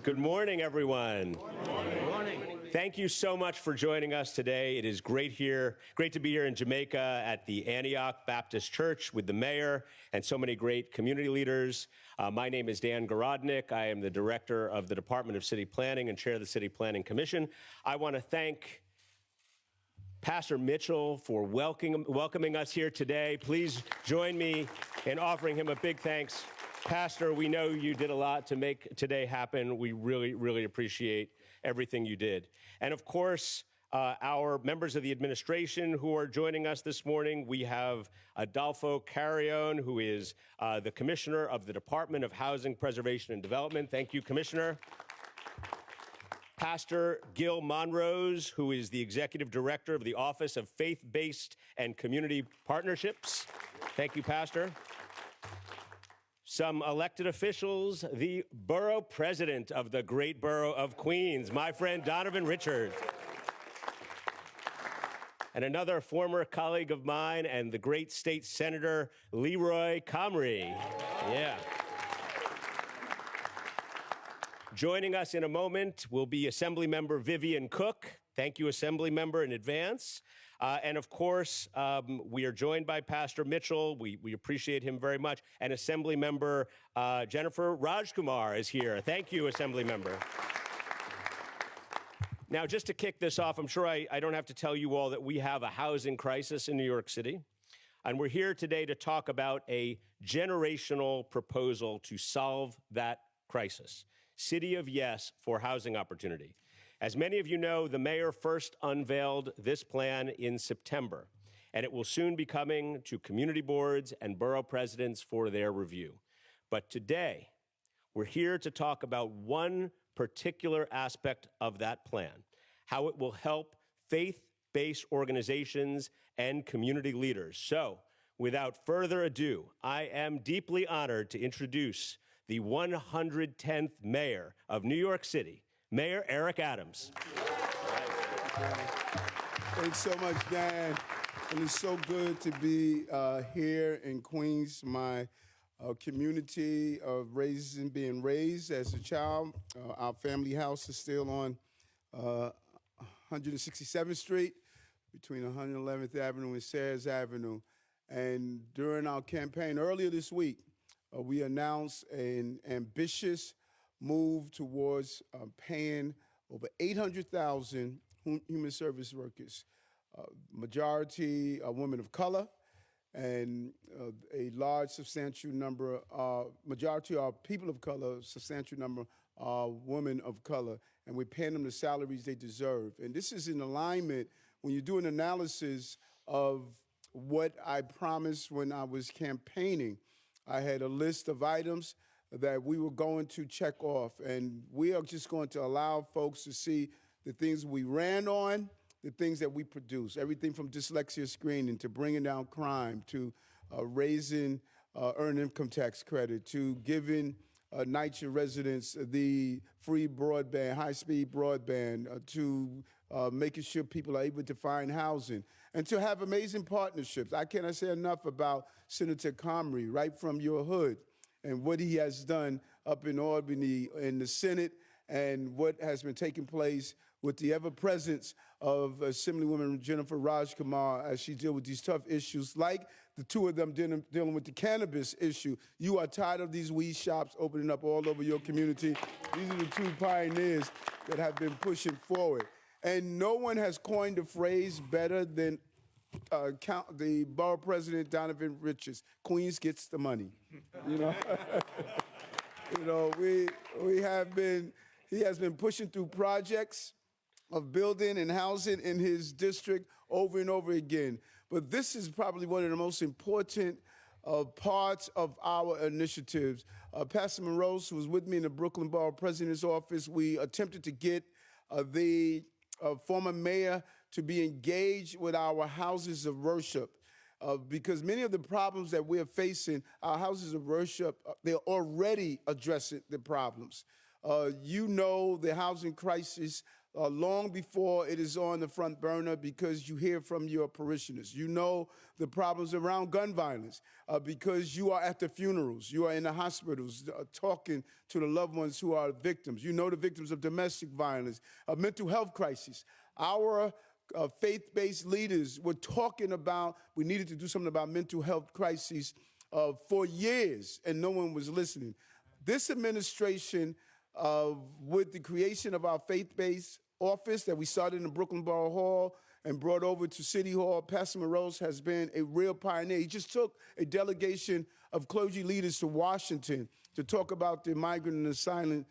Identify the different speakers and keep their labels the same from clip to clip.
Speaker 1: Good morning, everyone.
Speaker 2: Good morning.
Speaker 1: Thank you so much for joining us today. It is great to be here in Jamaica at the Antioch Baptist Church with the mayor and so many great community leaders. My name is Dan Gorodnick. I am the director of the Department of City Planning and chair of the City Planning Commission. I want to thank Pastor Mitchell for welcoming us here today. Please join me in offering him a big thanks. Pastor, we know you did a lot to make today happen. We really, really appreciate everything you did. And of course, our members of the administration who are joining us this morning, we have Adolfo Carrion, who is the Commissioner of the Department of Housing, Preservation, and Development. Thank you, Commissioner. Pastor Gil Monrose, who is the Executive Director of the Office of Faith-Based and Community Partnerships. Thank you, Pastor. Some elected officials, the Borough President of the great Borough of Queens, my friend Donovan Richards. And another former colleague of mine and the great state senator, Leroy Comrie. Yeah. Joining us in a moment will be Assemblymember Vivian Cook. Thank you, Assemblymember, in advance. And of course, we are joined by Pastor Mitchell. We appreciate him very much. And Assemblymember Jennifer Rajkumar is here. Thank you, Assemblymember. Now, just to kick this off, I'm sure I don't have to tell you all that we have a housing crisis in New York City. And we're here today to talk about a generational proposal to solve that crisis. City of Yes for housing opportunity. As many of you know, the mayor first unveiled this plan in September, and it will soon be coming to community boards and borough presidents for their review. But today, we're here to talk about one particular aspect of that plan, how it will help faith-based organizations and community leaders. So, without further ado, I am deeply honored to introduce the 110th mayor of New York City, Mayor Eric Adams.
Speaker 2: Thanks so much, Dan. And it's so good to be here in Queens, my community of being raised as a child. Our family house is still on 167th Street between 111th Avenue and Sayers Avenue. And during our campaign earlier this week, we announced an ambitious move towards paying over 800,000 human service workers, majority are women of color, and a large, substantial number, majority are people of color, substantial number are women of color, and we're paying them the salaries they deserve. And this is in alignment when you do an analysis of what I promised when I was campaigning. I had a list of items that we were going to check off, and we are just going to allow folks to see the things we ran on, the things that we produce, everything from dyslexia screening to bringing down crime to raising earned income tax credit to giving NYCHA residents the free broadband, high-speed broadband, to making sure people are able to find housing, and to have amazing partnerships. I cannot say enough about Senator Comrie, right from your hood, and what he has done up in Albany in the Senate, and what has been taking place with the ever-presence of Assemblywoman Jennifer Rajkumar as she deals with these tough issues, like the two of them dealing with the cannabis issue. You are tired of these weed shops opening up all over your community. These are the two pioneers that have been pushing forward. And no one has coined the phrase better than the borough president, Donovan Richards. Queens gets the money. You know, he has been pushing through projects of building and housing in his district over and over again. But this is probably one of the most important parts of our initiatives. Pastor Monroe, who was with me in the Brooklyn Borough President's office, we attempted to get the former mayor to be engaged with our houses of worship. Because many of the problems that we're facing, our houses of worship, they're already addressing the problems. You know the housing crisis long before it is on the front burner because you hear from your parishioners. You know the problems around gun violence because you are at the funerals. You are in the hospitals talking to the loved ones who are victims. You know the victims of domestic violence, mental health crisis. Our faith-based leaders were talking about we needed to do something about mental health crises for years, and no one was listening. This administration, with the creation of our faith-based office that we started in the Brooklyn Borough Hall and brought over to City Hall, Pastor Morose has been a real pioneer. He just took a delegation of clergy leaders to Washington to talk about the migrant and asylum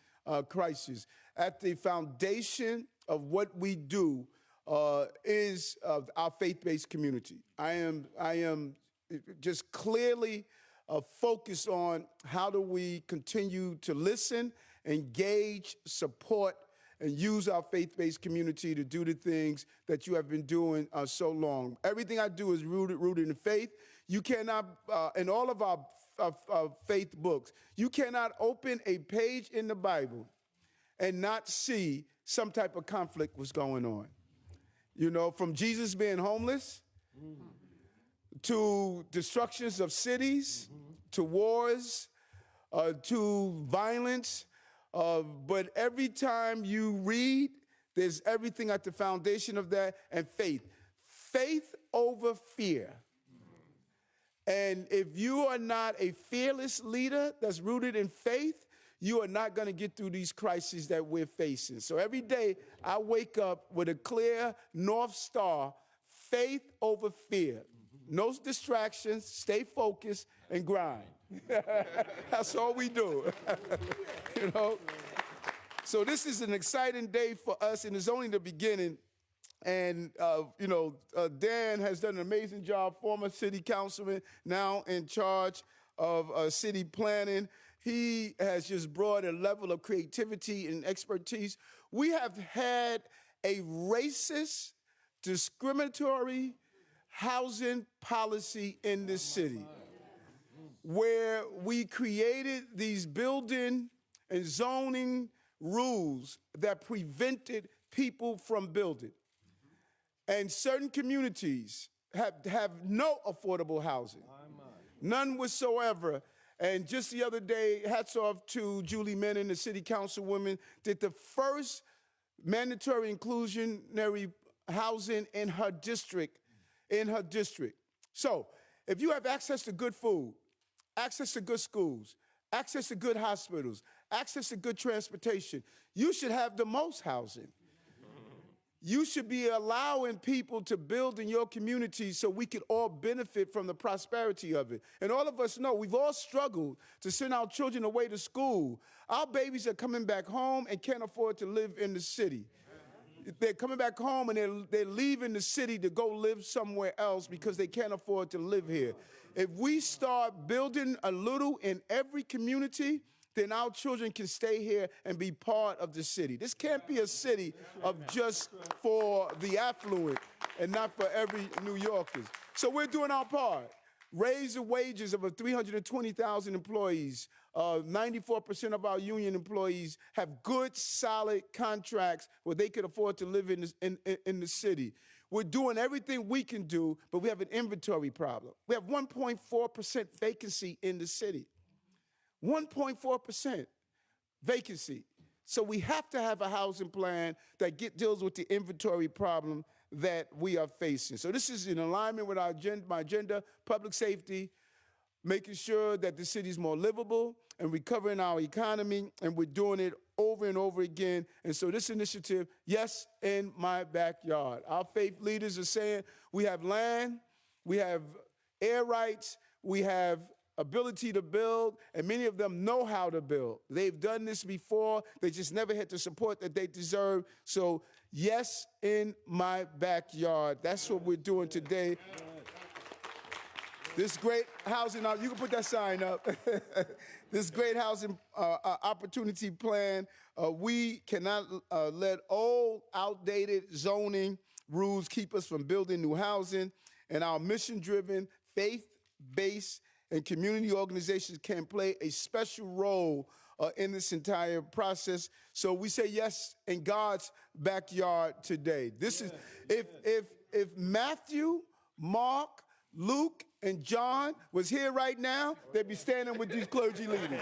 Speaker 2: crisis. At the foundation of what we do is our faith-based community. I am just clearly focused on how do we continue to listen, engage, support, and use our faith-based community to do the things that you have been doing so long. Everything I do is rooted in faith. You cannot, in all of our faith books, you cannot open a page in the Bible and not see some type of conflict was going on. You know, from Jesus being homeless to destructions of cities, to wars, to violence. But every time you read, there's everything at the foundation of that, and faith. Faith over fear. And if you are not a fearless leader that's rooted in faith, you are not going to get through these crises that we're facing. So every day I wake up with a clear North Star, faith over fear. No distractions, stay focused, and grind. That's all we do. You know? So this is an exciting day for us, and it's only the beginning. And, Dan has done an amazing job, former city councilman, now in charge of city planning. He has just brought a level of creativity and expertise. We have had a racist, discriminatory housing policy in this city where we created these building and zoning rules that prevented people from building. And certain communities have no affordable housing, none whatsoever. And just the other day, hats off to Julie Menon, the city councilwoman, did the first mandatory inclusionary housing in her district. So if you have access to good food, access to good schools, access to good hospitals, access to good transportation, you should have the most housing. You should be allowing people to build in your community so we can all benefit from the prosperity of it. And all of us know we've all struggled to send our children away to school. Our babies are coming back home and can't afford to live in the city. They're coming back home and they're leaving the city to go live somewhere else because they can't afford to live here. If we start building a little in every community, then our children can stay here and be part of the city. This can't be a city of just for the affluent and not for every New Yorker. So we're doing our part. Raise the wages of 320,000 employees. 94% of our union employees have good, solid contracts where they can afford to live in the city. We're doing everything we can do, but we have an inventory problem. We have 1.4% vacancy in the city. 1.4% vacancy. So we have to have a housing plan that deals with the inventory problem that we are facing. So this is in alignment with my agenda, public safety, making sure that the city is more livable and recovering our economy, and we're doing it over and over again. And so this initiative, yes, in my backyard. Our faith leaders are saying we have land, we have air rights, we have ability to build, and many of them know how to build. They've done this before. They just never had the support that they deserve. So, yes, in my backyard. That's what we're doing today. This great housing, you can put that sign up. This great housing opportunity plan, we cannot let old, outdated zoning rules keep us from building new housing. And our mission-driven, faith-based and community organizations can play a special role in this entire process. So we say yes in God's backyard today. This is, if Matthew, Mark, Luke, and John was here right now, they'd be standing with these clergy leaders.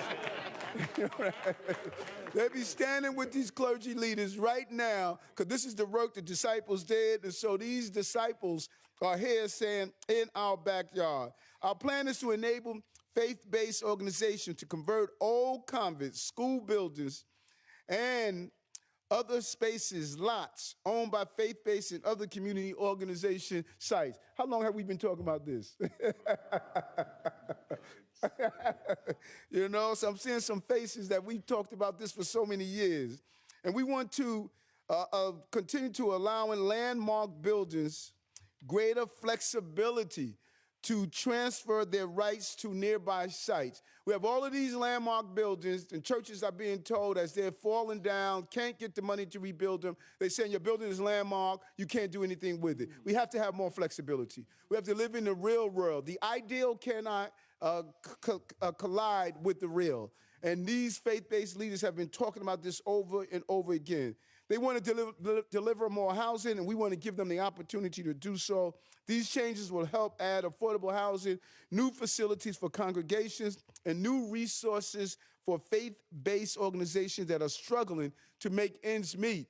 Speaker 2: They'd be standing with these clergy leaders right now, because this is the work the disciples did. And so these disciples are here saying, in our backyard. Our plan is to enable faith-based organizations to convert old convents, school buildings, and other spaces, lots, owned by faith-based and other community organization sites. How long have we been talking about this? You know, so I'm seeing some faces that we've talked about this for so many years. And we want to continue to allow in landmark buildings greater flexibility to transfer their rights to nearby sites. We have all of these landmark buildings, and churches are being told as they're falling down, can't get the money to rebuild them. They're saying your building is landmark, you can't do anything with it. We have to have more flexibility. We have to live in the real world. The ideal cannot collide with the real. And these faith-based leaders have been talking about this over and over again. They want to deliver more housing, and we want to give them the opportunity to do so. These changes will help add affordable housing, new facilities for congregations, and new resources for faith-based organizations that are struggling to make ends meet.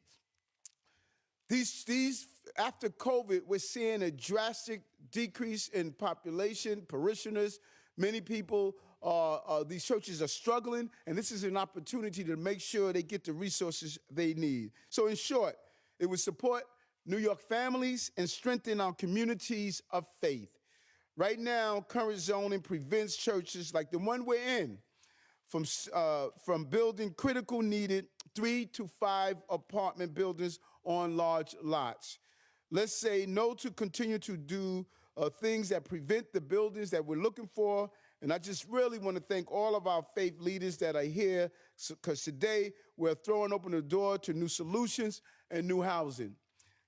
Speaker 2: These after COVID, we're seeing a drastic decrease in population, parishioners. Many people, these churches are struggling, and this is an opportunity to make sure they get the resources they need. So in short, it would support New York families and strengthen our communities of faith. Right now, current zoning prevents churches like the one we're in from building critical needed 3 to 5 apartment buildings on large lots. Let's say no to continue to do things that prevent the buildings that we're looking for. And I just really want to thank all of our faith leaders that are here, because today we're throwing open the door to new solutions and new housing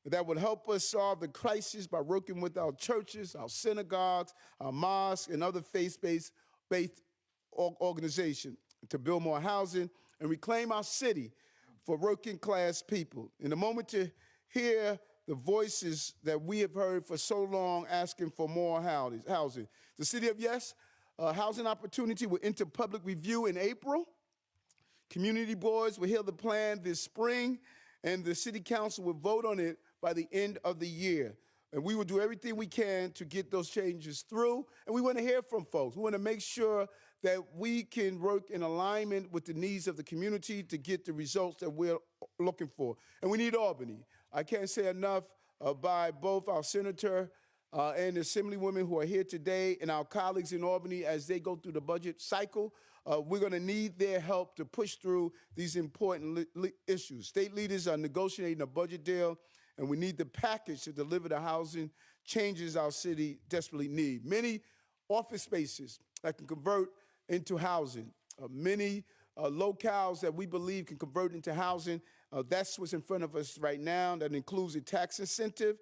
Speaker 2: that would help us solve the crisis by working with our churches, our synagogues, our mosques, and other faith-based organizations to build more housing and reclaim our city for working class people. In a moment to hear the voices that we have heard for so long asking for more housing. The City of Yes housing opportunity will enter public review in April. Community boards will hear the plan this spring, and the City Council will vote on it by the end of the year. And we will do everything we can to get those changes through. And we want to hear from folks. We want to make sure that we can work in alignment with the needs of the community to get the results that we're looking for. And we need Albany. I can't say enough by both our senator and the assemblywomen who are here today and our colleagues in Albany as they go through the budget cycle. We're going to need their help to push through these important issues. State leaders are negotiating a budget deal, and we need the package to deliver the housing changes our city desperately need. Many office spaces that can convert into housing, many locales that we believe can convert into housing. That's what's in front of us right now. That includes a tax incentive,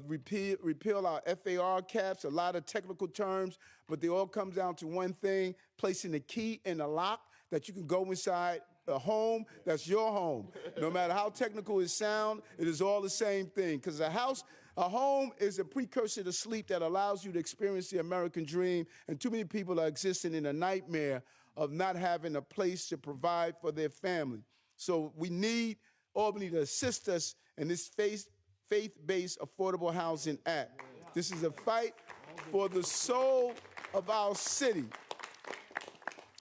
Speaker 2: repeal our FAR caps, a lot of technical terms, but they all come down to one thing: placing the key in a lock that you can go inside a home that's your home. No matter how technical it sounds, it is all the same thing, because a home is a precursor to sleep that allows you to experience the American dream, and too many people are existing in a nightmare of not having a place to provide for their family. So we need Albany to assist us in this faith-based Affordable Housing Act. This is a fight for the soul of our city.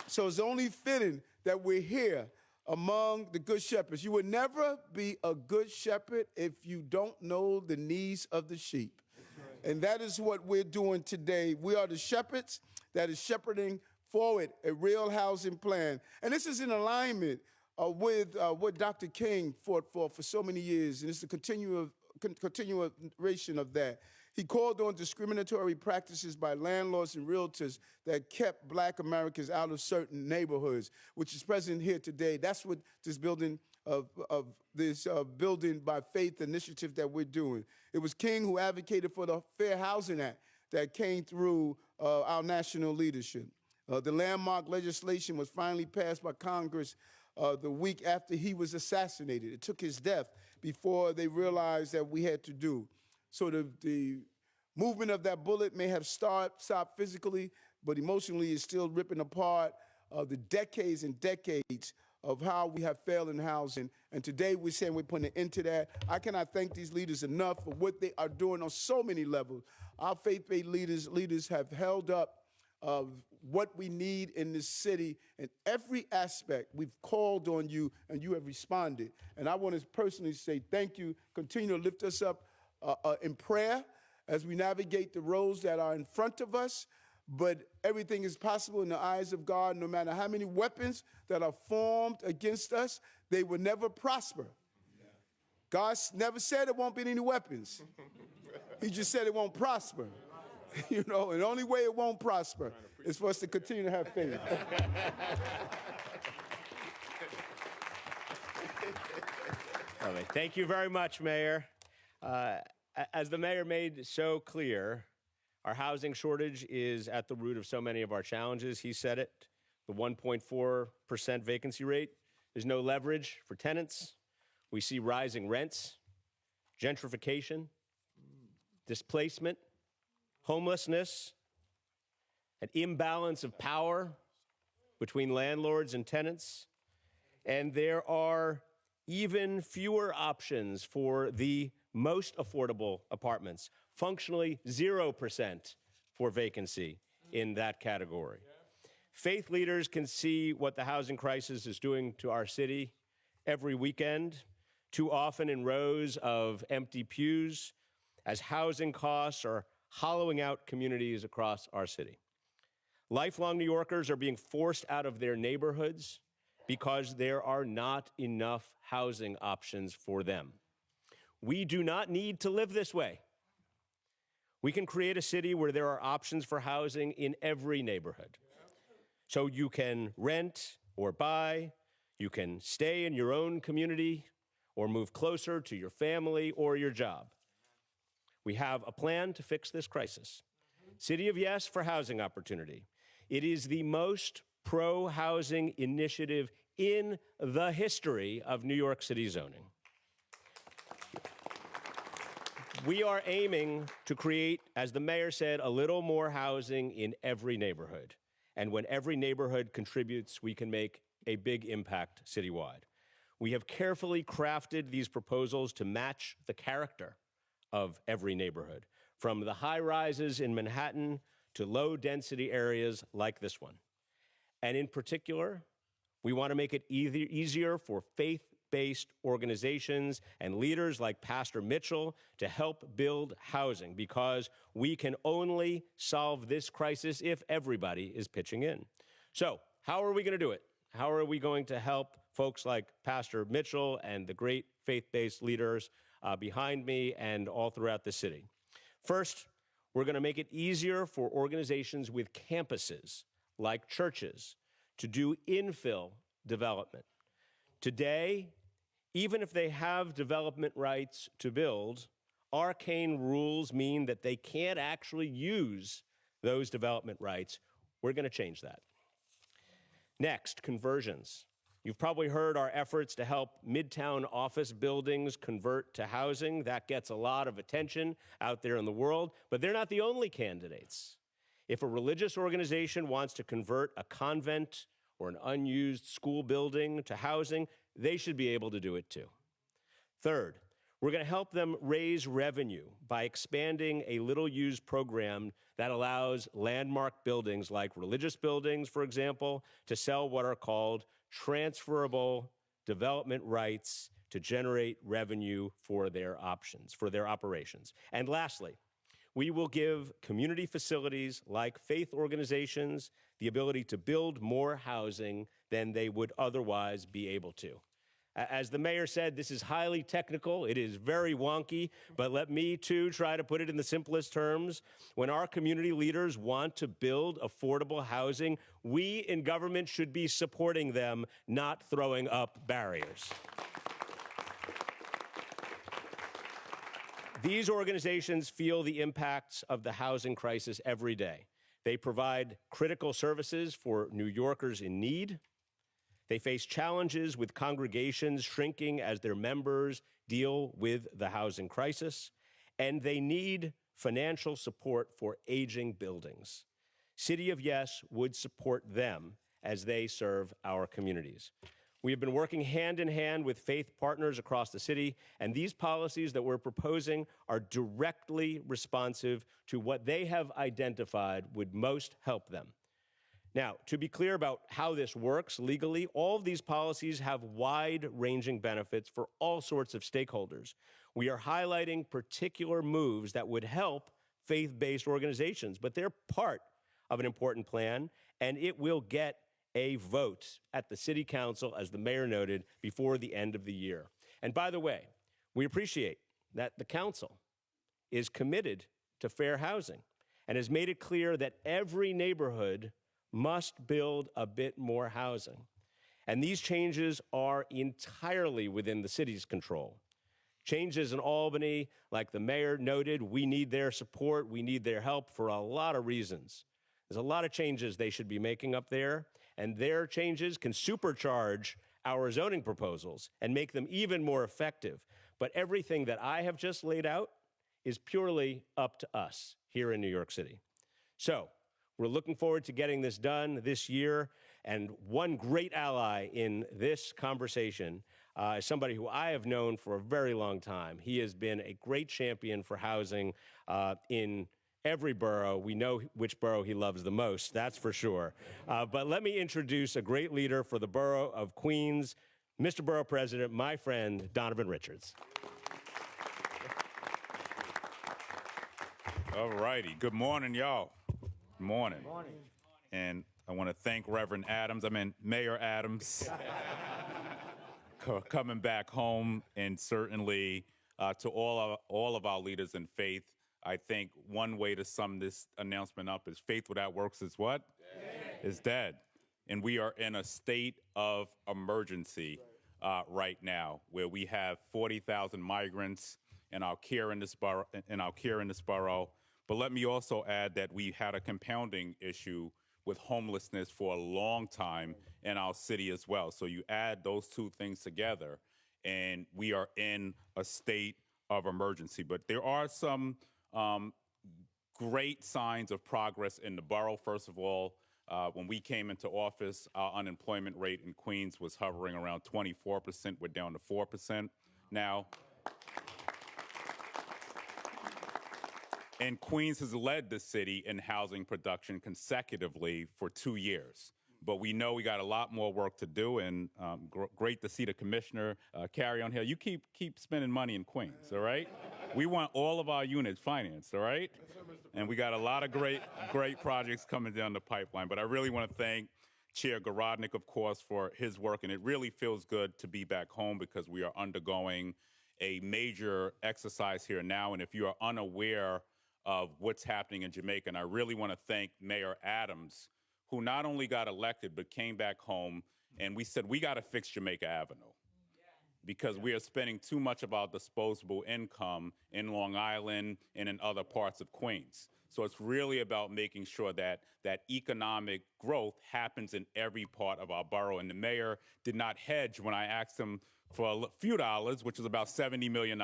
Speaker 2: So it's only fitting that we're here among the good shepherds. You would never be a good shepherd if you don't know the needs of the sheep. And that is what we're doing today. We are the shepherds that is shepherding forward a real housing plan. And this is in alignment with what Dr. King fought for so many years, and it's a continuation of that. He called on discriminatory practices by landlords and realtors that kept Black Americans out of certain neighborhoods, which is present here today. That's what this building building by faith initiative that we're doing. It was King who advocated for the Fair Housing Act that came through our national leadership. The landmark legislation was finally passed by Congress the week after he was assassinated. It took his death before they realized that we had to do. So the movement of that bullet may have stopped physically, but emotionally is still ripping apart the decades and decades of how we have failed in housing. And today we're saying we're putting an end to that. I cannot thank these leaders enough for what they are doing on so many levels. Our faith-based leaders have held up what we need in this city in every aspect. We've called on you and you have responded. And I want to personally say thank you. Continue to lift us up in prayer as we navigate the roads that are in front of us. But everything is possible in the eyes of God. No matter how many weapons that are formed against us, they will never prosper. God never said there won't be any weapons. He just said it won't prosper. You know, and the only way it won't prosper is for us to continue to have faith.
Speaker 1: All right. Thank you very much, Mayor. As the mayor made so clear, our housing shortage is at the root of so many of our challenges. He said it, the 1.4% vacancy rate. There's no leverage for tenants. We see rising rents, gentrification, displacement, homelessness, an imbalance of power between landlords and tenants. And there are even fewer options for the most affordable apartments, functionally 0% for vacancy in that category. Faith leaders can see what the housing crisis is doing to our city every weekend, too often in rows of empty pews, as housing costs are hollowing out communities across our city. Lifelong New Yorkers are being forced out of their neighborhoods because there are not enough housing options for them. We do not need to live this way. We can create a city where there are options for housing in every neighborhood. So you can rent or buy, you can stay in your own community or move closer to your family or your job. We have a plan to fix this crisis. City of Yes for housing opportunity. It is the most pro-housing initiative in the history of New York City zoning. We are aiming to create, as the mayor said, a little more housing in every neighborhood. And when every neighborhood contributes, we can make a big impact citywide. We have carefully crafted these proposals to match the character of every neighborhood, from the high rises in Manhattan to low density areas like this one. And in particular, we want to make it easier for faith-based organizations and leaders like Pastor Mitchell to help build housing, because we can only solve this crisis if everybody is pitching in. So how are we going to do it? How are we going to help folks like Pastor Mitchell and the great faith-based leaders behind me and all throughout the city? First, we're going to make it easier for organizations with campuses, like churches, to do infill development. Today, even if they have development rights to build, arcane rules mean that they can't actually use those development rights. We're going to change that. Next, conversions. You've probably heard our efforts to help Midtown office buildings convert to housing. That gets a lot of attention out there in the world, but they're not the only candidates. If a religious organization wants to convert a convent or an unused school building to housing, they should be able to do it too. Third, we're going to help them raise revenue by expanding a little-used program that allows landmark buildings like religious buildings, for example, to sell what are called transferable development rights to generate revenue for their operations. And lastly, we will give community facilities like faith organizations the ability to build more housing than they would otherwise be able to. As the mayor said, this is highly technical. It is very wonky, but let me too try to put it in the simplest terms. When our community leaders want to build affordable housing, we in government should be supporting them, not throwing up barriers. These organizations feel the impacts of the housing crisis every day. They provide critical services for New Yorkers in need. They face challenges with congregations shrinking as their members deal with the housing crisis. And they need financial support for aging buildings. City of Yes would support them as they serve our communities. We have been working hand in hand with faith partners across the city, and these policies that we're proposing are directly responsive to what they have identified would most help them. Now, to be clear about how this works legally, all of these policies have wide-ranging benefits for all sorts of stakeholders. We are highlighting particular moves that would help faith-based organizations, but they're part of an important plan, and it will get a vote at the City Council, as the mayor noted, before the end of the year. And by the way, we appreciate that the council is committed to fair housing and has made it clear that every neighborhood must build a bit more housing. And these changes are entirely within the city's control. Changes in Albany, like the mayor noted, we need their support, we need their help for a lot of reasons. There's a lot of changes they should be making up there, and their changes can supercharge our zoning proposals and make them even more effective. But everything that I have just laid out is purely up to us here in New York City. So we're looking forward to getting this done this year. And one great ally in this conversation is somebody who I have known for a very long time. He has been a great champion for housing in every borough. We know which borough he loves the most, that's for sure. But let me introduce a great leader for the borough of Queens, Mr. Borough President, my friend, Donovan Richards.
Speaker 3: All righty. Good morning, y'all. Good morning. Good morning. And I want to thank Mayor Adams, coming back home, and certainly to all of our leaders in faith. I think one way to sum this announcement up is faith without works is what? Dead. Is dead. And we are in a state of emergency right now, where we have 40,000 migrants in our care in this borough. But let me also add that we had a compounding issue with homelessness for a long time in our city as well. So you add those two things together, and we are in a state of emergency. But there are some great signs of progress in the borough. First of all, when we came into office, our unemployment rate in Queens was hovering around 24%. We're down to 4% now. And Queens has led the city in housing production consecutively for 2 years. But we know we got a lot more work to do, and great to see the commissioner carry on here. You keep spending money in Queens, all right? We want all of our units financed, all right? And we got a lot of great projects coming down the pipeline. But I really want to thank Chair Garodnick, of course, for his work. And it really feels good to be back home, because we are undergoing a major exercise here now. And if you are unaware of what's happening in Jamaica, and I really want to thank Mayor Adams, who not only got elected, but came back home, and we said, we got to fix Jamaica Avenue, because we are spending too much of our disposable income in Long Island and in other parts of Queens. So it's really about making sure that that economic growth happens in every part of our borough. And the mayor did not hedge when I asked him for a few dollars, which is about $70 million,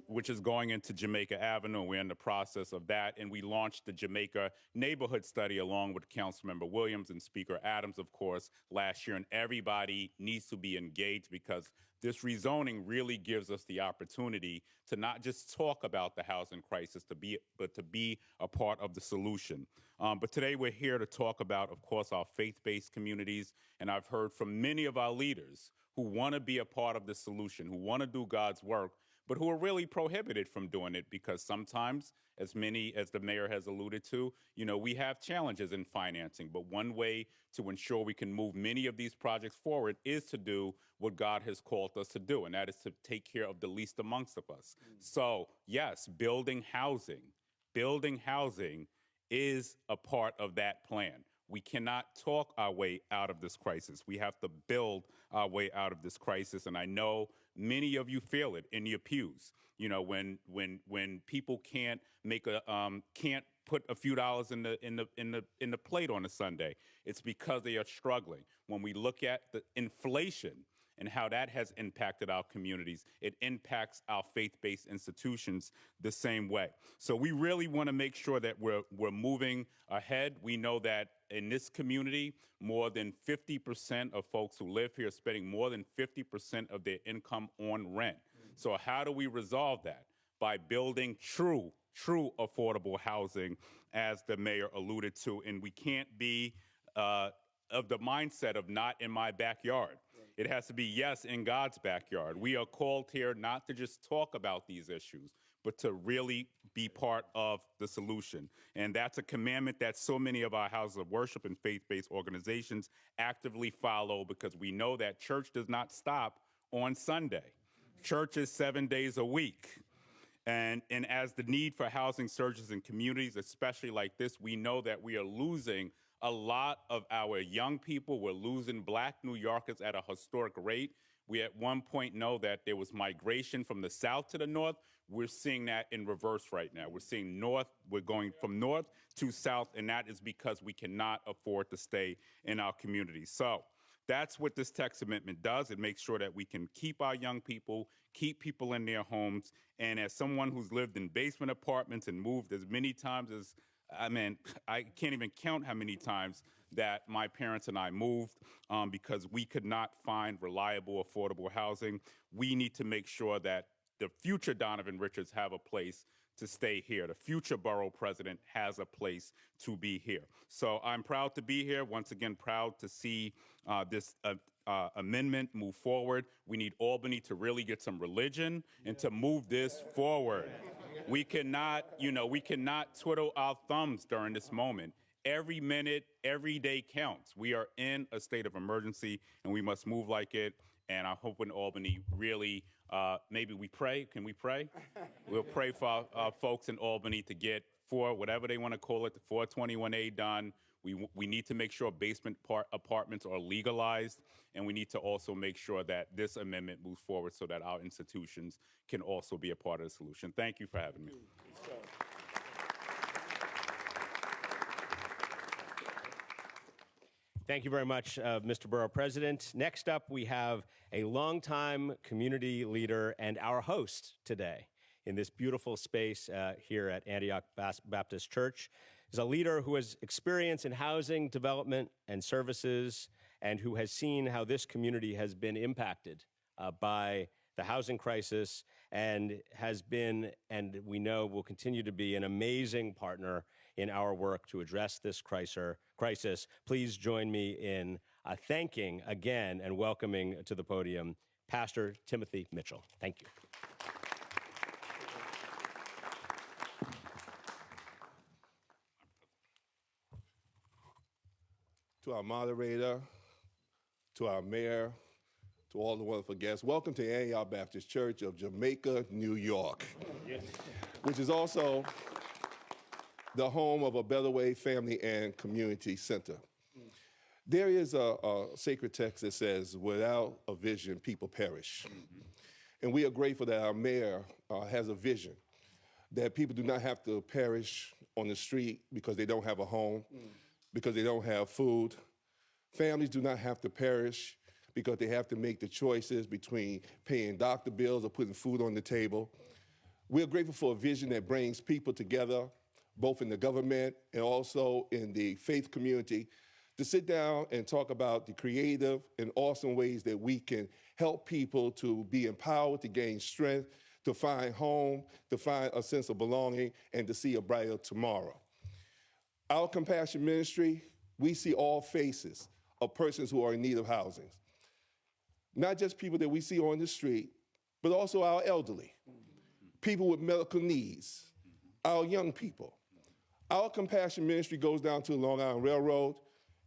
Speaker 3: which is going into Jamaica Avenue. We're in the process of that. And we launched the Jamaica Neighborhood Study along with Councilmember Williams and Speaker Adams, of course, last year. And everybody needs to be engaged, because this rezoning really gives us the opportunity to not just talk about the housing crisis, but to be a part of the solution. But today we're here to talk about, of course, our faith-based communities. And I've heard from many of our leaders who want to be a part of the solution, who want to do God's work, but who are really prohibited from doing it, because sometimes, as the mayor has alluded to, we have challenges in financing. But one way to ensure we can move many of these projects forward is to do what God has called us to do, and that is to take care of the least amongst us. So, yes, building housing is a part of that plan. We cannot talk our way out of this crisis. We have to build our way out of this crisis. And I know many of you feel it in your pews. When people can't put a few dollars in the plate on a Sunday. It's because they are struggling. When we look at the inflation and how that has impacted our communities, it impacts our faith-based institutions the same way. So we really want to make sure that we're moving ahead. We know that in this community, more than 50% of folks who live here are spending more than 50% of their income on rent. So how do we resolve that? By building true affordable housing, as the mayor alluded to. And we can't be of the mindset of not in my backyard. It has to be, yes, in God's backyard. We are called here not to just talk about these issues, but to really be part of the solution. And that's a commandment that so many of our houses of worship and faith-based organizations actively follow, because we know that church does not stop on Sunday. Church is 7 days a week. And as the need for housing surges in communities, especially like this, we know that we are losing a lot of our young people. We're losing Black New Yorkers at a historic rate. We at one point know that there was migration from the south to the north. We're seeing that in reverse right now. We're seeing north, we're going from north to south, and that is because we cannot afford to stay in our communities. So that's what this text amendment does. It makes sure that we can keep our young people, keep people in their homes. And as someone who's lived in basement apartments and moved as many times as, I can't even count how many times that my parents and I moved because we could not find reliable, affordable housing. We need to make sure that the future Donovan Richards have a place to stay here. The future borough president has a place to be here. So I'm proud to be here. Once again, proud to see this amendment move forward. We need Albany to really get some religion and to move this forward. We cannot, we cannot twiddle our thumbs during this moment. Every minute, every day counts. We are in a state of emergency, and we must move like it. And I hope in Albany really, maybe we pray. Can we pray? We'll pray for our folks in Albany to get whatever they want to call it, the 421A done. We need to make sure basement apartments are legalized, and we need to also make sure that this amendment moves forward so that our institutions can also be a part of the solution. Thank you for having me.
Speaker 1: Thank you very much, Mr. Borough President. Next up, we have a longtime community leader and our host today in this beautiful space here at Antioch Baptist Church. Is a leader who has experience in housing development and services, and who has seen how this community has been impacted by the housing crisis, and has been, and we know will continue to be, an amazing partner in our work to address this crisis. Please join me in thanking again and welcoming to the podium Pastor Timothy Mitchell. Thank you.
Speaker 4: To our moderator, to our mayor, to all the wonderful guests, welcome to Antioch Baptist Church of Jamaica, New York, yes, which is also the home of a Better Way Family and Community Center. There is a sacred text that says, without a vision, people perish. And we are grateful that our mayor has a vision, that people do not have to perish on the street because they don't have a home, because they don't have food. Families do not have to perish because they have to make the choices between paying doctor bills or putting food on the table. We're grateful for a vision that brings people together, both in the government and also in the faith community, to sit down and talk about the creative and awesome ways that we can help people to be empowered, to gain strength, to find home, to find a sense of belonging, and to see a brighter tomorrow. Our compassion ministry, we see all faces of persons who are in need of housing. Not just people that we see on the street, but also our elderly, people with medical needs, our young people. Our compassion ministry goes down to the Long Island Railroad,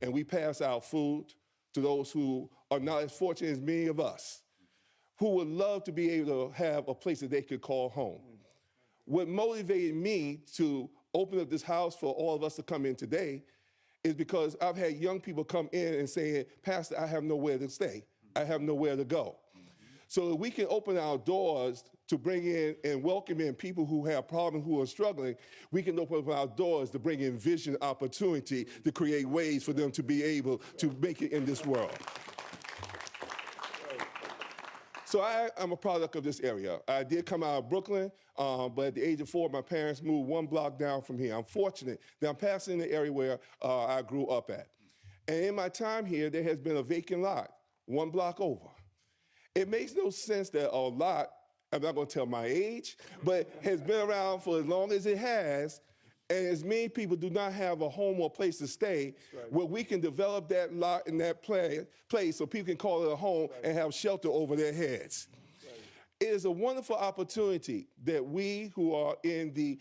Speaker 4: and we pass out food to those who are not as fortunate as many of us, who would love to be able to have a place that they could call home. What motivated me to open up this house for all of us to come in today is because I've had young people come in and saying, Pastor, I have nowhere to stay. I have nowhere to go. So that we can open our doors to bring in and welcome in people who have problems, who are struggling, we can open up our doors to bring in vision, opportunity, to create ways for them to be able to make it in this world. So I'm a product of this area. I did come out of Brooklyn, but at the age of 4, my parents moved 1 block down from here. I'm fortunate that I'm passing the area where I grew up at. And in my time here, there has been a vacant lot 1 block over. It makes no sense that a lot, I'm not going to tell my age, but has been around for as long as it has, and as many people do not have a home or place to stay, where we can develop that lot in that place so people can call it a home and have shelter over their heads. It is a wonderful opportunity that we who are in the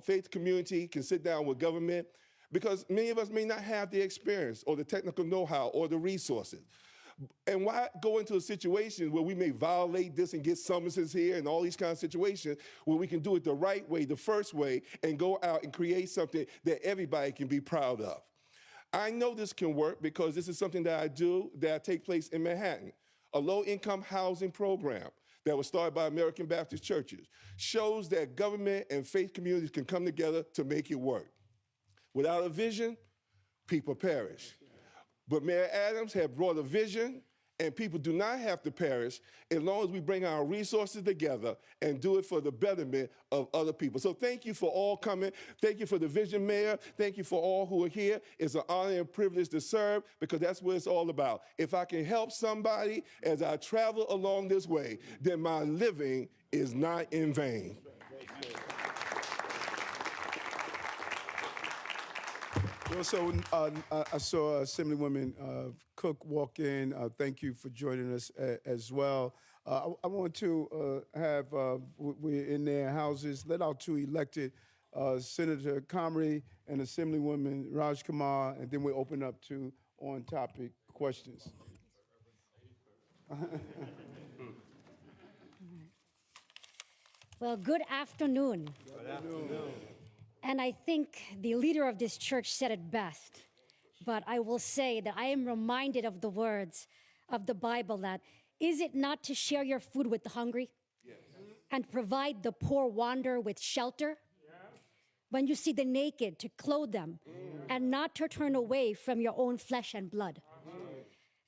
Speaker 4: faith community can sit down with government, because many of us may not have the experience or the technical know-how or the resources. And why go into a situation where we may violate this and get summonses here and all these kinds of situations where we can do it the right way, the first way, and go out and create something that everybody can be proud of. I know this can work because this is something that I do, that take place in Manhattan. A low-income housing program that was started by American Baptist churches shows that government and faith communities can come together to make it work. Without a vision, people perish. But Mayor Adams has brought a vision, and people do not have to perish as long as we bring our resources together and do it for the betterment of other people. So thank you for all coming. Thank you for the vision, Mayor. Thank you for all who are here. It's an honor and privilege to serve, because that's what it's all about. If I can help somebody as I travel along this way, then my living is not in vain.
Speaker 2: Also, I saw Assemblywoman Cook walk in. Thank you for joining us as well. I want to have, we're in their houses, let our 2 elected, Senator Comrie and Assemblywoman Raj Kumar, and then we'll open up to on-topic questions.
Speaker 5: Well, good afternoon.
Speaker 2: Good afternoon.
Speaker 5: And I think the leader of this church said it best, but I will say that I am reminded of the words of the Bible that, is it not to share your food with the hungry? Yes. And provide the poor wanderer with shelter? Yeah. When you see the naked, to clothe them, and not to turn away from your own flesh and blood.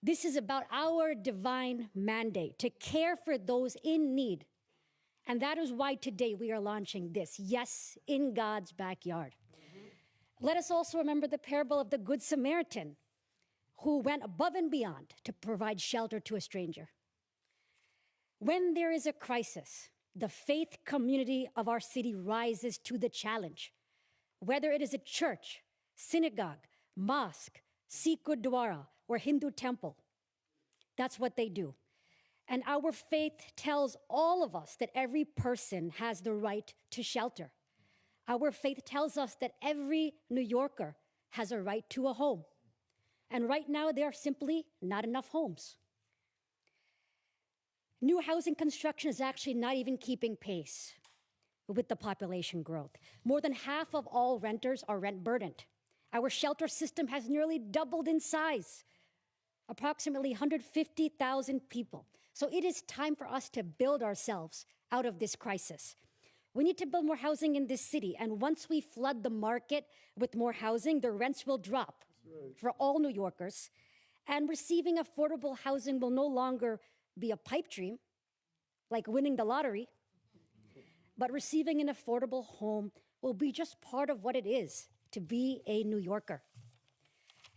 Speaker 5: This is about our divine mandate, to care for those in need. And that is why today we are launching this, Yes, in God's Backyard. Let us also remember the parable of the Good Samaritan, who went above and beyond to provide shelter to a stranger. When there is a crisis, the faith community of our city rises to the challenge. Whether it is a church, synagogue, mosque, Sikh Gurdwara, or Hindu temple, that's what they do. And our faith tells all of us that every person has the right to shelter. Our faith tells us that every New Yorker has a right to a home. And right now, there are simply not enough homes. New housing construction is actually not even keeping pace with the population growth. More than half of all renters are rent burdened. Our shelter system has nearly doubled in size, approximately 150,000 people. So it is time for us to build ourselves out of this crisis. We need to build more housing in this city, and once we flood the market with more housing, the rents will drop for all New Yorkers, and receiving affordable housing will no longer be a pipe dream, like winning the lottery, but receiving an affordable home will be just part of what it is to be a New Yorker.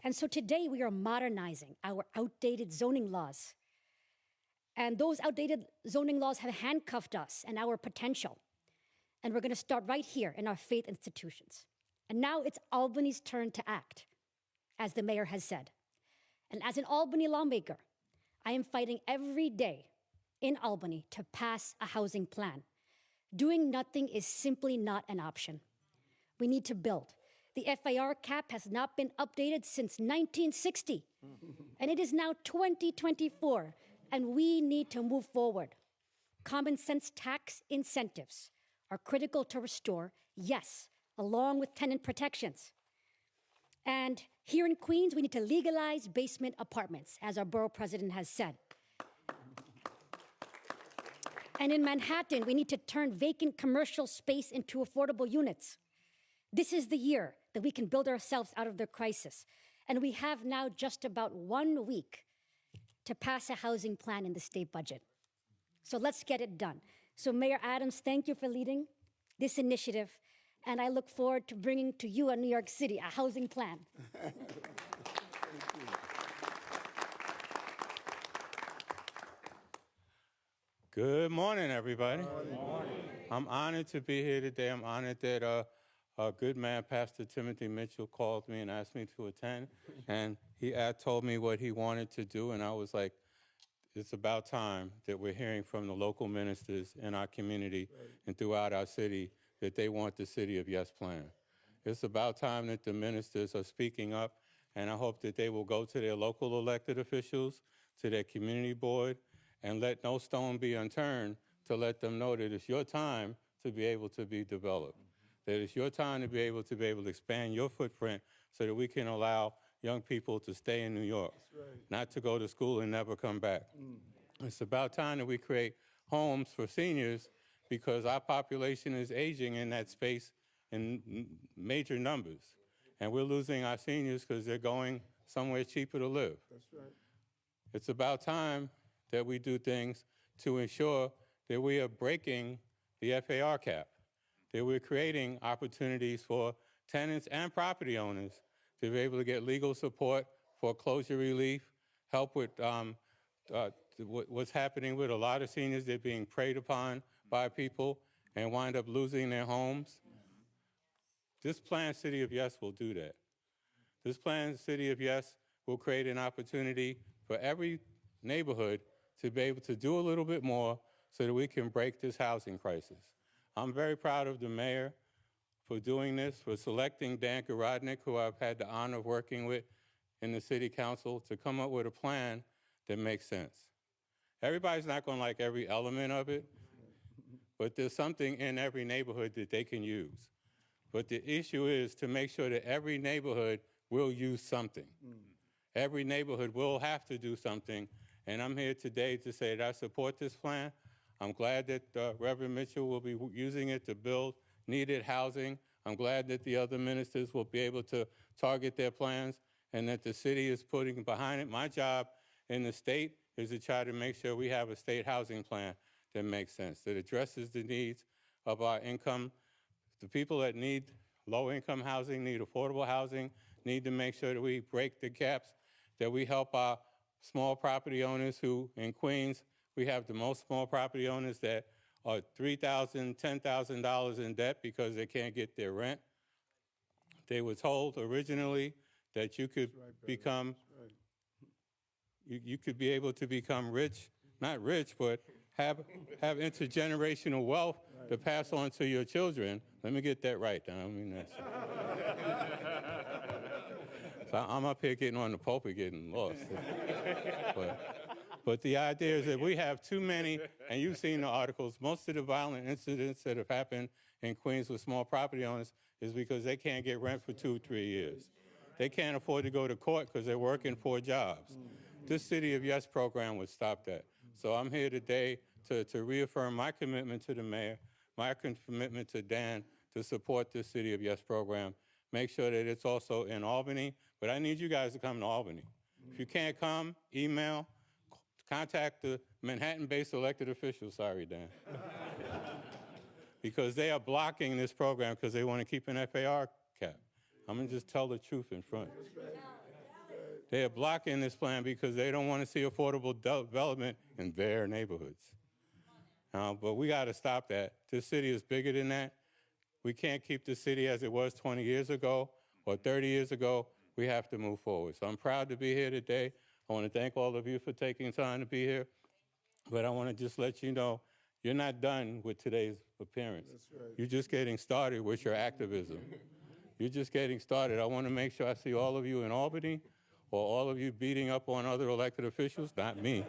Speaker 5: And so today we are modernizing our outdated zoning laws. And those outdated zoning laws have handcuffed us and our potential. And we're going to start right here in our faith institutions. And now it's Albany's turn to act, as the mayor has said. And as an Albany lawmaker, I am fighting every day in Albany to pass a housing plan. Doing nothing is simply not an option. We need to build. The FAR cap has not been updated since 1960, and it is now 2024. And we need to move forward. Common sense tax incentives are critical to restore, yes, along with tenant protections. And here in Queens, we need to legalize basement apartments, as our borough president has said. And in Manhattan, we need to turn vacant commercial space into affordable units. This is the year that we can build ourselves out of the crisis. And we have now just about 1 week to pass a housing plan in the state budget. So let's get it done. So Mayor Adams, thank you for leading this initiative. And I look forward to bringing to you in New York City a housing plan.
Speaker 6: Good morning, everybody. Good morning. I'm honored to be here today. I'm honored that a good man, Pastor Timothy Mitchell, called me and asked me to attend. And he told me what he wanted to do, and I was like, it's about time that we're hearing from the local ministers in our community and throughout our city that they want the City of Yes plan. It's about time that the ministers are speaking up, and I hope that they will go to their local elected officials, to their community board, and let no stone be unturned to let them know that it's your time to be able to be developed, that it's your time to be able to expand your footprint so that we can allow young people to stay in New York, not to go to school and never come back. It's about time that we create homes for seniors because our population is aging in that space in major numbers. And we're losing our seniors because they're going somewhere cheaper to live.
Speaker 2: That's right.
Speaker 6: It's about time that we do things to ensure that we are breaking the FAR cap, that we're creating opportunities for tenants and property owners to be able to get legal support, foreclosure relief, help with what's happening with a lot of seniors. They're being preyed upon by people and wind up losing their homes. This plan, City of Yes, will do that. This plan, City of Yes, will create an opportunity for every neighborhood to be able to do a little bit more so that we can break this housing crisis. I'm very proud of the mayor for doing this, for selecting Dan Garodnick, who I've had the honor of working with in the city council, to come up with a plan that makes sense. Everybody's not going to like every element of it, but there's something in every neighborhood that they can use. But the issue is to make sure that every neighborhood will use something. Every neighborhood will have to do something. And I'm here today to say that I support this plan. I'm glad that Reverend Mitchell will be using it to build needed housing. I'm glad that the other ministers will be able to target their plans and that the city is putting behind it. My job in the state is to try to make sure we have a state housing plan that makes sense, that addresses the needs of our income. The people that need low-income housing, need affordable housing, need to make sure that we break the gaps, that we help our small property owners who, in Queens, we have the most small property owners that are $3,000, $10,000 in debt because they can't get their rent. They were told originally that you could become, you could be able to become rich, not rich, but have intergenerational wealth to pass on to your children. Let me get that right. I mean, that's... So I'm up here getting on the pulpit, getting lost. But the idea is that we have too many, and you've seen the articles, most of the violent incidents that have happened in Queens with small property owners is because they can't get rent for 2 or 3 years. They can't afford to go to court because they're working 4 jobs. This City of Yes program would stop that. So I'm here today to reaffirm my commitment to the mayor, my commitment to Dan to support this City of Yes program. Make sure that it's also in Albany, but I need you guys to come to Albany. If you can't come, email, contact the Manhattan-based elected officials, sorry, Dan, because they are blocking this program because they want to keep an FAR cap. I'm going to just tell the truth in front. They are blocking this plan because they don't want to see affordable development in their neighborhoods. But we got to stop that. This city is bigger than that. We can't keep the city as it was 20 years ago or 30 years ago. We have to move forward. So I'm proud to be here today. I want to thank all of you for taking time to be here. But I want to just let you know, you're not done with today's appearance. That's right. You're just getting started with your activism. You're just getting started. I want to make sure I see all of you in Albany or all of you beating up on other elected officials, not me,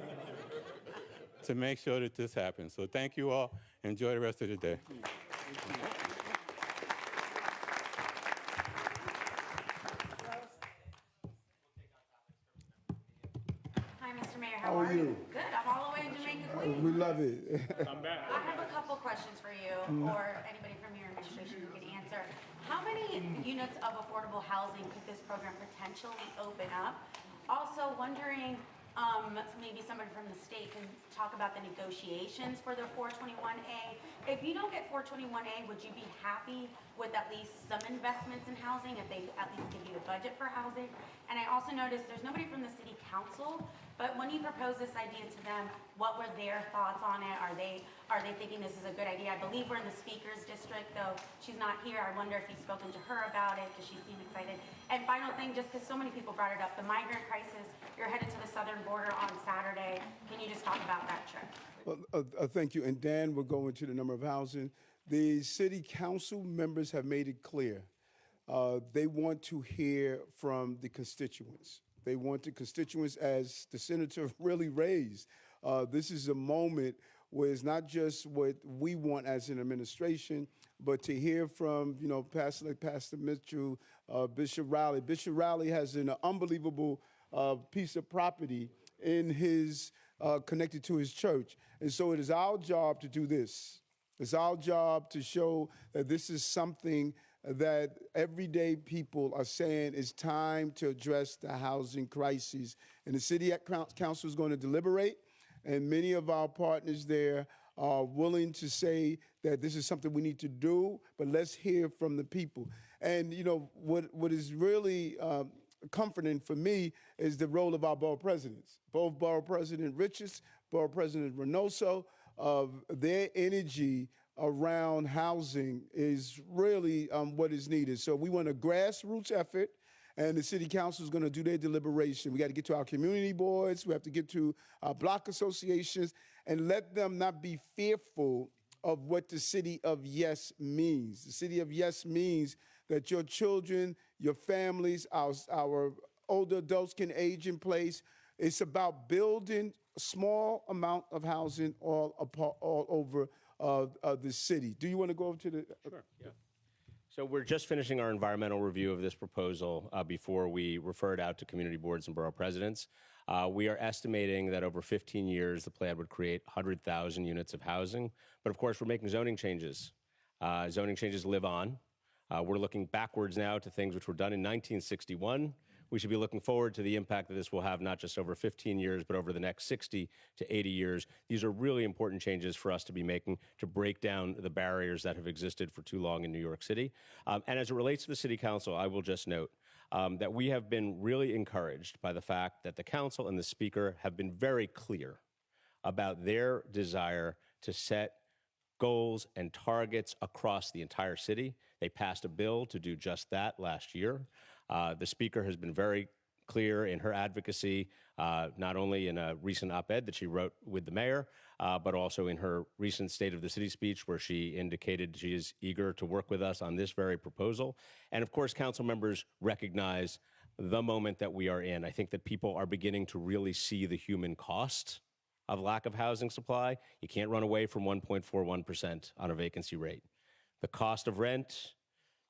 Speaker 6: to make sure that this happens. So thank you all. Enjoy the rest of the day.
Speaker 7: Hi, Mr. Mayor. How are you? Good. I'm all the way in Jamaica, Queens.
Speaker 2: We love it.
Speaker 3: Come back.
Speaker 7: I have a couple questions for you, or anybody from your administration who can answer. How many units of affordable housing could this program potentially open up? Also wondering, maybe somebody from the state can talk about the negotiations for the 421A. If you don't get 421A, would you be happy with at least some investments in housing if they at least give you the budget for housing? And I also noticed there's nobody from the city council, but when you proposed this idea to them, what were their thoughts on it? Are they thinking this is a good idea? I believe we're in the speaker's district, though she's not here. I wonder if you've spoken to her about it. Does she seem excited? And final thing, just because so many people brought it up, the migrant crisis. You're headed to the southern border on Saturday. Can you just talk about that trip?
Speaker 2: Well, thank you. And Dan will go into the number of housing. The city council members have made it clear. They want to hear from the constituents. They want the constituents, as the senator really raised. This is a moment where it's not just what we want as an administration, but to hear from, Pastor Mitchell, Bishop Riley. Bishop Riley has an unbelievable piece of property in his connected to his church. And so it is our job to do this. It's our job to show that this is something that everyday people are saying it's time to address the housing crisis. And the city council is going to deliberate, and many of our partners there are willing to say that this is something we need to do, but let's hear from the people. And, what is really comforting for me is the role of our borough presidents, both Borough President Richards, Borough President Reynoso. Their energy around housing is really what is needed. So we want a grassroots effort, and the city council is going to do their deliberation. We got to get to our community boards. We have to get to our block associations and let them not be fearful of what the city of yes means. The city of yes means that your children, your families, our older adults can age in place. It's about building a small amount of housing all over the city. Do you want to go over to the?
Speaker 1: Sure, yeah. So we're just finishing our environmental review of this proposal before we refer it out to community boards and borough presidents. We are estimating that over 15 years, the plan would create 100,000 units of housing. But of course, we're making zoning changes. Zoning changes live on. We're looking backwards now to things which were done in 1961. We should be looking forward to the impact that this will have not just over 15 years, but over the next 60 to 80 years. These are really important changes for us to be making to break down the barriers that have existed for too long in New York City. And as it relates to the City Council, I will just note that we have been really encouraged by the fact that the Council and the Speaker have been very clear about their desire to set goals and targets across the entire city. They passed a bill to do just that last year. The Speaker has been very clear in her advocacy, not only in a recent op-ed that she wrote with the mayor, but also in her recent State of the City speech, where she indicated she is eager to work with us on this very proposal. And of course, council members recognize the moment that we are in. I think that people are beginning to really see the human cost of lack of housing supply. You can't run away from 1.41% on a vacancy rate. The cost of rent,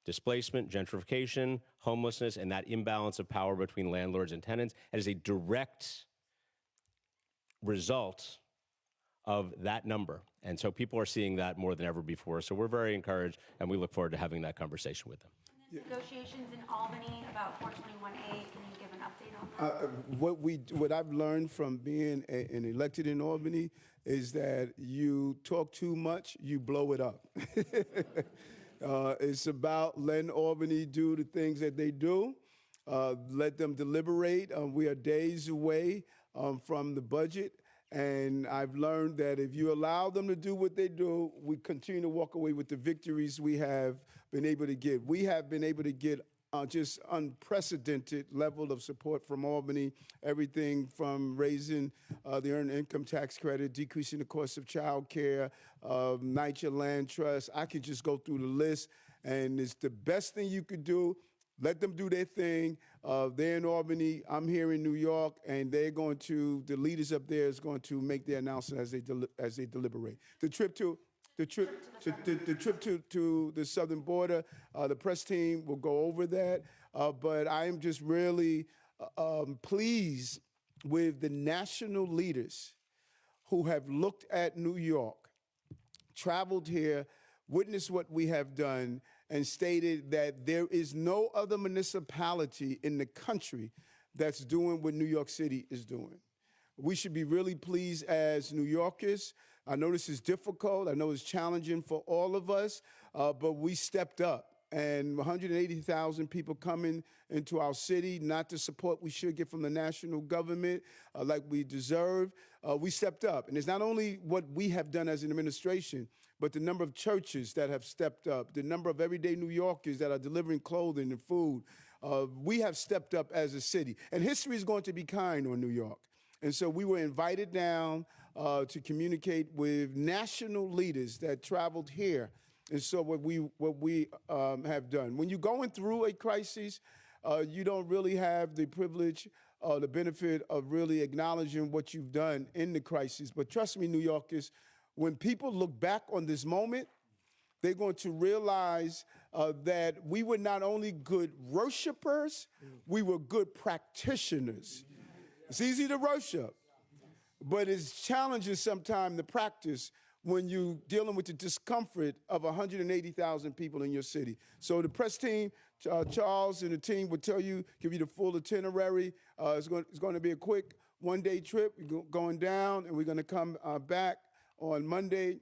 Speaker 1: displacement, gentrification, homelessness, and that imbalance of power between landlords and tenants is a direct result of that number. And so people are seeing that more than ever before. So we're very encouraged, and we look forward to having that conversation with them.
Speaker 7: And then negotiations in Albany about 421A, can you give an update on that?
Speaker 2: What I've learned from being an elected in Albany is that you talk too much, you blow it up. It's about letting Albany do the things that they do. Let them deliberate. We are days away from the budget. And I've learned that if you allow them to do what they do, we continue to walk away with the victories we have been able to get. We have been able to get just unprecedented level of support from Albany, everything from raising the earned income tax credit, decreasing the cost of child care, NYCHA land trust. I could just go through the list, and it's the best thing you could do. Let them do their thing. They're in Albany, I'm here in New York, and they're going to, the leaders up there is going to make their announcement as they deliberate. The trip to the southern border, the press team will go over that. But I am just really pleased with the national leaders who have looked at New York, traveled here, witnessed what we have done, and stated that there is no other municipality in the country that's doing what New York City is doing. We should be really pleased as New Yorkers. I know this is difficult. I know it's challenging for all of us, but we stepped up. And 180,000 people coming into our city, not the support we should get from the national government like we deserve. We stepped up. And it's not only what we have done as an administration, but the number of churches that have stepped up, the number of everyday New Yorkers that are delivering clothing and food. We have stepped up as a city. And history is going to be kind on New York. And so we were invited down to communicate with national leaders that traveled here. And so what we have done. When you're going through a crisis, you don't really have the privilege or the benefit of really acknowledging what you've done in the crisis. But trust me, New Yorkers, when people look back on this moment, they're going to realize that we were not only good worshipers, we were good practitioners. It's easy to worship, but it's challenging sometimes to practice when you're dealing with the discomfort of 180,000 people in your city. So the press team, Charles and the team will tell you, give you the full itinerary. It's going to be a quick one-day trip. We're going down, and we're going to come back on Monday.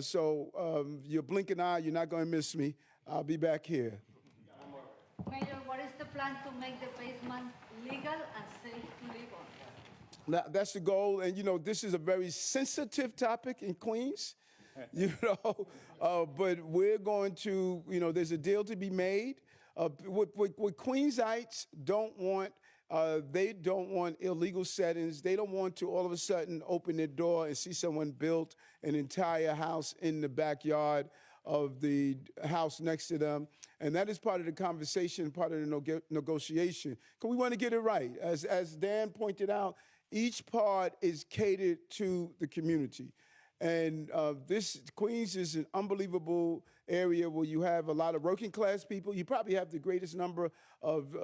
Speaker 2: So you're blinking eye, you're not going to miss me. I'll be back here.
Speaker 8: Mayor, what is the plan to make the basement legal and safe to live on?
Speaker 2: Now, that's the goal, and this is a very sensitive topic in Queens, but we're going to, there's a deal to be made. What Queensites don't want, they don't want illegal settings. They don't want to all of a sudden open their door and see someone built an entire house in the backyard of the house next to them. And that is part of the conversation, part of the negotiation, because we want to get it right. As Dan pointed out, each part is catered to the community. And Queens is an unbelievable area where you have a lot of working class people. You probably have the greatest number of